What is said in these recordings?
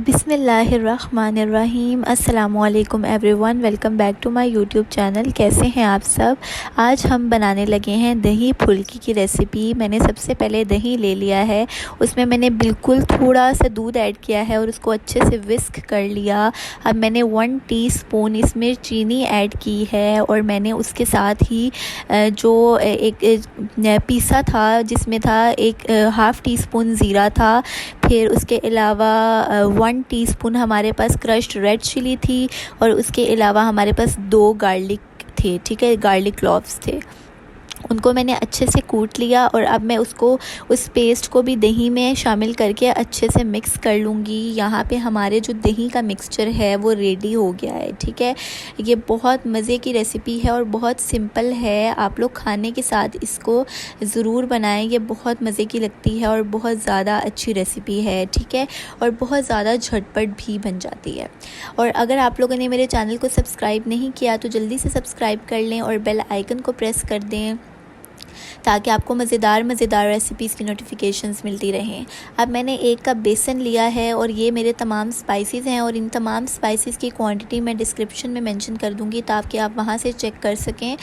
बिस्मिल्लाहिर्रहमानिर्रहीम। अस्सलामुअलैकुम everyone, welcome back to my YouTube channel. कैसे हैं आप सब। आज हम बनाने लगे हैं दही फुल्की की रेसिपी। मैंने सबसे पहले दही ले लिया है, उसमें मैंने बिल्कुल थोड़ा सा दूध ऐड किया है और उसको अच्छे से विस्क कर लिया। अब मैंने 1 टीस्पून इसमें चीनी ऐड की है और मैंने उसके साथ ही जो एक पीसा था जिसमें था एक हाफ़ टी स्पून ज़ीरा था। फिर उसके अलावा 1 टीस्पून हमारे पास क्रश्ड रेड चिली थी और उसके अलावा हमारे पास 2 गार्लिक थे, ठीक है, गार्लिक क्लॉव्स थे। उनको मैंने अच्छे से कूट लिया और अब मैं उसको उस पेस्ट को भी दही में शामिल करके अच्छे से मिक्स कर लूँगी। यहाँ पे हमारे जो दही का मिक्सचर है वो रेडी हो गया है, ठीक है। ये बहुत मज़े की रेसिपी है और बहुत सिंपल है। आप लोग खाने के साथ इसको ज़रूर बनाएं, ये बहुत मज़े की लगती है और बहुत ज़्यादा अच्छी रेसिपी है, ठीक है, और बहुत ज़्यादा झटपट भी बन जाती है। और अगर आप लोगों ने मेरे चैनल को सब्सक्राइब नहीं किया तो जल्दी से सब्सक्राइब कर लें और बेल आइकन को प्रेस कर दें ताकि आपको मज़ेदार रेसिपीज़ की नोटिफिकेशंस मिलती रहें। अब मैंने 1 कप बेसन लिया है और ये मेरे तमाम स्पाइसेस हैं और इन तमाम स्पाइसेस की क्वांटिटी मैं डिस्क्रिप्शन में मेंशन कर दूंगी ताकि आप वहाँ से चेक कर सकें,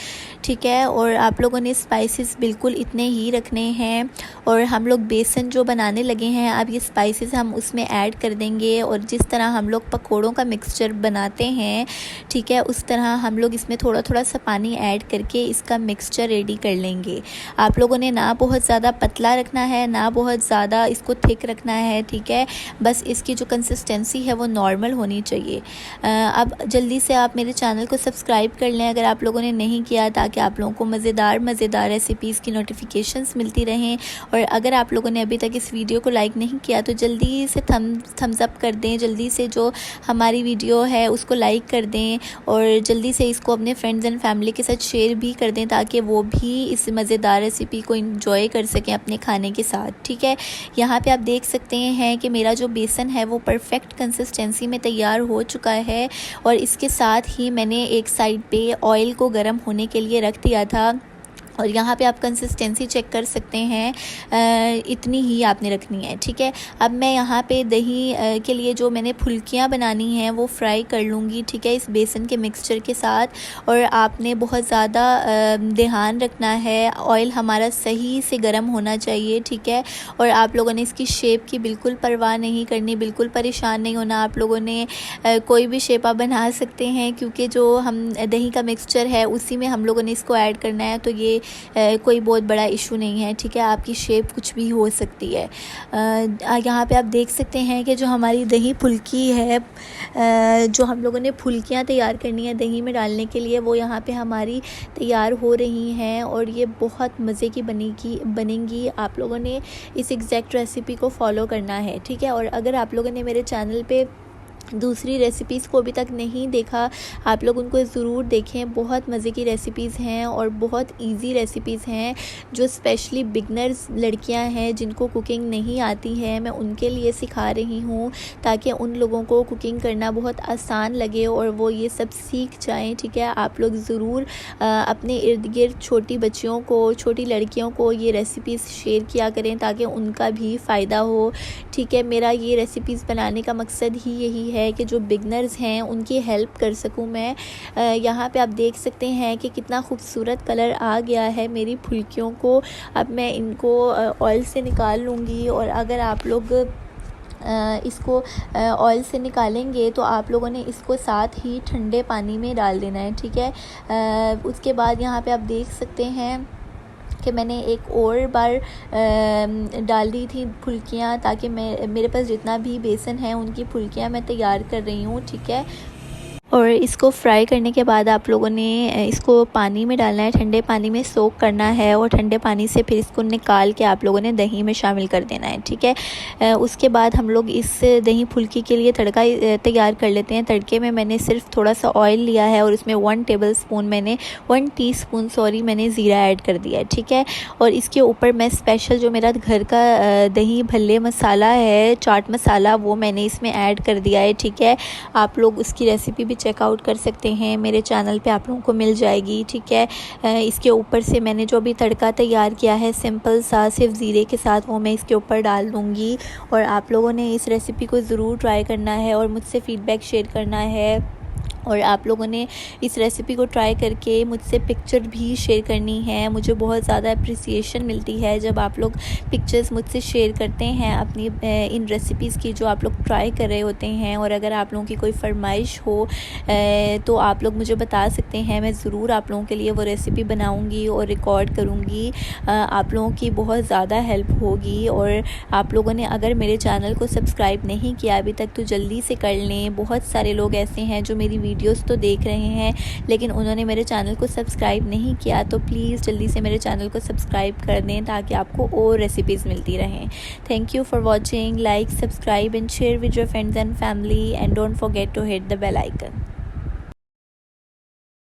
ठीक है। और आप लोगों ने स्पाइसेस बिल्कुल इतने ही रखने हैं। और हम लोग बेसन जो बनाने लगे हैं, अब ये स्पाइसेस हम उसमें ऐड कर देंगे और जिस तरह हम लोग पकौड़ों का मिक्सचर बनाते हैं, ठीक है, उस तरह हम लोग इसमें थोड़ा थोड़ा सा पानी ऐड करके इसका मिक्सचर रेडी कर लेंगे। आप लोगों ने ना बहुत ज़्यादा पतला रखना है ना बहुत ज़्यादा इसको थिक रखना है, ठीक है। बस इसकी जो कंसिस्टेंसी है वो नॉर्मल होनी चाहिए। अब जल्दी से आप मेरे चैनल को सब्सक्राइब कर लें अगर आप लोगों ने नहीं किया, ताकि आप लोगों को मज़ेदार रेसिपीज़ की नोटिफिकेशंस मिलती रहें। और अगर आप लोगों ने अभी तक इस वीडियो को लाइक नहीं किया तो जल्दी से थम्स अप कर दें, जल्दी से जो हमारी वीडियो है उसको लाइक कर दें और जल्दी से इसको अपने फ्रेंड्स एंड फैमिली के साथ शेयर भी कर दें ताकि वो भी इस मज़ेदार रेसिपी को एंजॉय कर सकें अपने खाने के साथ, ठीक है। यहाँ पे आप देख सकते हैं कि मेरा जो बेसन है वो परफेक्ट कंसिस्टेंसी में तैयार हो चुका है और इसके साथ ही मैंने एक साइड पे ऑयल को गर्म होने के लिए रख दिया था और यहाँ पे आप कंसिस्टेंसी चेक कर सकते हैं, इतनी ही आपने रखनी है, ठीक है। अब मैं यहाँ पे दही के लिए जो मैंने फुल्कियाँ बनानी हैं वो फ्राई कर लूँगी, ठीक है, इस बेसन के मिक्सचर के साथ। और आपने बहुत ज़्यादा ध्यान रखना है, ऑयल हमारा सही से गर्म होना चाहिए, ठीक है। और आप लोगों ने इसकी शेप की बिल्कुल परवाह नहीं करनी, बिल्कुल परेशान नहीं होना। आप लोगों ने कोई भी शेप आप बना सकते हैं क्योंकि जो हम दही का मिक्सचर है उसी में हम लोगों ने इसको ऐड करना है, तो ये कोई बहुत बड़ा इशू नहीं है, ठीक है। आपकी शेप कुछ भी हो सकती है। यहाँ पे आप देख सकते हैं कि जो हमारी दही फुल्की है, जो हम लोगों ने फुल्कियाँ तैयार करनी है दही में डालने के लिए, वो यहाँ पे हमारी तैयार हो रही हैं और ये बहुत मज़े की बनेंगी। आप लोगों ने इस एग्जैक्ट रेसिपी को फॉलो करना है, ठीक है। और अगर आप लोगों ने मेरे चैनल पे दूसरी रेसिपीज़ को अभी तक नहीं देखा, आप लोग उनको ज़रूर देखें। बहुत मज़े की रेसिपीज़ हैं और बहुत इजी रेसिपीज़ हैं जो स्पेशली बिगनर्स लड़कियां हैं जिनको कुकिंग नहीं आती है, मैं उनके लिए सिखा रही हूँ ताकि उन लोगों को कुकिंग करना बहुत आसान लगे और वो ये सब सीख जाएं, ठीक है। आप लोग ज़रूर अपने इर्द गिर्द छोटी बच्चियों को, छोटी लड़कियों को ये रेसिपीज़ शेयर किया करें ताकि उनका भी फ़ायदा हो, ठीक है। मेरा ये रेसिपीज़ बनाने का मकसद ही यही है कि जो बिगनर्स हैं उनकी हेल्प कर सकूं मैं। यहाँ पे आप देख सकते हैं कि कितना खूबसूरत कलर आ गया है मेरी फुल्कियों को। अब मैं इनको ऑयल से निकाल लूँगी और अगर आप लोग इसको ऑयल से निकालेंगे तो आप लोगों ने इसको साथ ही ठंडे पानी में डाल देना है, ठीक है। उसके बाद यहाँ पे आप देख सकते हैं कि मैंने एक और बार डाल दी थी फुल्कियाँ ताकि मेरे पास जितना भी बेसन है उनकी फुल्कियाँ मैं तैयार कर रही हूँ, ठीक है। और इसको फ्राई करने के बाद आप लोगों ने इसको पानी में डालना है, ठंडे पानी में सोक करना है और ठंडे पानी से फिर इसको निकाल के आप लोगों ने दही में शामिल कर देना है, ठीक है। उसके बाद हम लोग इस दही फुल्की के लिए तड़का तैयार कर लेते हैं। तड़के में मैंने सिर्फ थोड़ा सा ऑयल लिया है और उसमें 1 टीस्पून मैंने ज़ीरा ऐड कर दिया है, ठीक है। और इसके ऊपर मैं स्पेशल जो मेरा घर का दही भल्ले मसाला है, चाट मसाला, वो मैंने इसमें ऐड कर दिया है, ठीक है। आप लोग उसकी रेसिपी भी चेकआउट चेकआउट कर सकते हैं, मेरे चैनल पे आप लोगों को मिल जाएगी। ठीक है, इसके ऊपर से मैंने जो अभी तड़का तैयार किया है सिंपल सा सिर्फ ज़ीरे के साथ, वो मैं इसके ऊपर डाल दूँगी। और आप लोगों ने इस रेसिपी को ज़रूर ट्राई करना है और मुझसे फ़ीडबैक शेयर करना है। और आप लोगों ने इस रेसिपी को ट्राई करके मुझसे पिक्चर भी शेयर करनी है। मुझे बहुत ज़्यादा अप्रिसिएशन मिलती है जब आप लोग पिक्चर्स मुझसे शेयर करते हैं अपनी इन रेसिपीज़ की जो आप लोग ट्राई कर रहे होते हैं। और अगर आप लोगों की कोई फरमाइश हो तो आप लोग मुझे बता सकते हैं, मैं ज़रूर आप लोगों के लिए वो रेसिपी बनाऊँगी और रिकॉर्ड करूँगी। आप लोगों की बहुत ज़्यादा हेल्प होगी। और आप लोगों ने अगर मेरे चैनल को सब्सक्राइब नहीं किया अभी तक तो जल्दी से कर लें। बहुत सारे लोग ऐसे हैं जो मेरी वीडियोस तो देख रहे हैं लेकिन उन्होंने मेरे चैनल को सब्सक्राइब नहीं किया, तो प्लीज़ जल्दी से मेरे चैनल को सब्सक्राइब कर दें ताकि आपको और रेसिपीज़ मिलती रहें। Thank you for watching. Like, subscribe and share with your friends and family and don't forget to hit the bell icon.